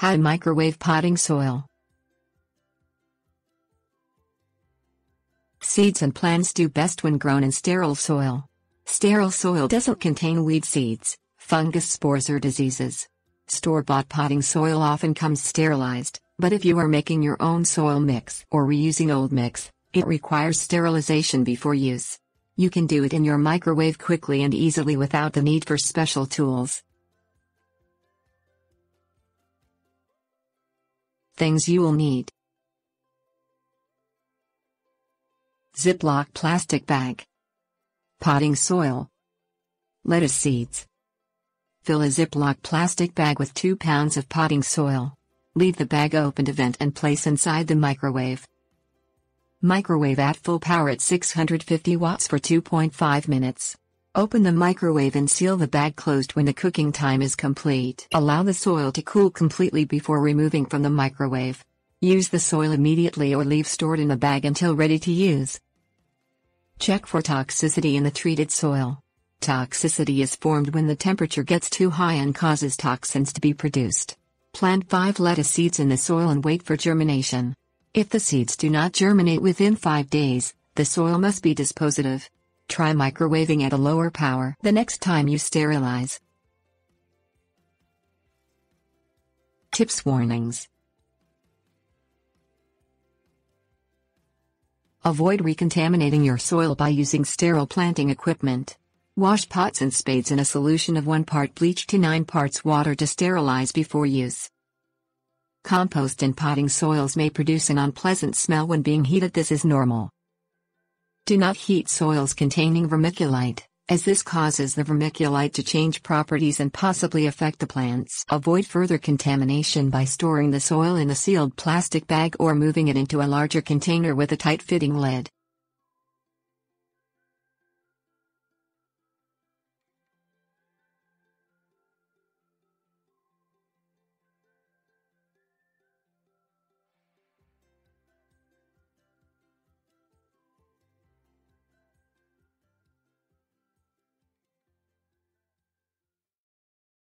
How to microwave potting soil. Seeds and plants do best when grown in sterile soil. Sterile soil doesn't contain weed seeds, fungus spores or diseases. Store-bought potting soil often comes sterilized, but if you are making your own soil mix or reusing old mix, it requires sterilization before use. You can do it in your microwave quickly and easily without the need for special tools. Things you will need: Ziploc plastic bag, potting soil, lettuce seeds. Fill a Ziploc plastic bag with 2 pounds of potting soil. Leave the bag open to vent and place inside the microwave. Microwave at full power at 650 watts for 2.5 minutes. Open the microwave and seal the bag closed when the cooking time is complete. Allow the soil to cool completely before removing from the microwave. Use the soil immediately or leave stored in the bag until ready to use. Check for toxicity in the treated soil. Toxicity is formed when the temperature gets too high and causes toxins to be produced. Plant 5 lettuce seeds in the soil and wait for germination. If the seeds do not germinate within 5 days, the soil must be disposed of. Try microwaving at a lower power the next time you sterilize. Tips: warnings. Avoid recontaminating your soil by using sterile planting equipment. Wash pots and spades in a solution of 1 part bleach to 9 parts water to sterilize before use. Compost in potting soils may produce an unpleasant smell when being heated. This is normal. Do not heat soils containing vermiculite, as this causes the vermiculite to change properties and possibly affect the plants. Avoid further contamination by storing the soil in a sealed plastic bag or moving it into a larger container with a tight-fitting lid.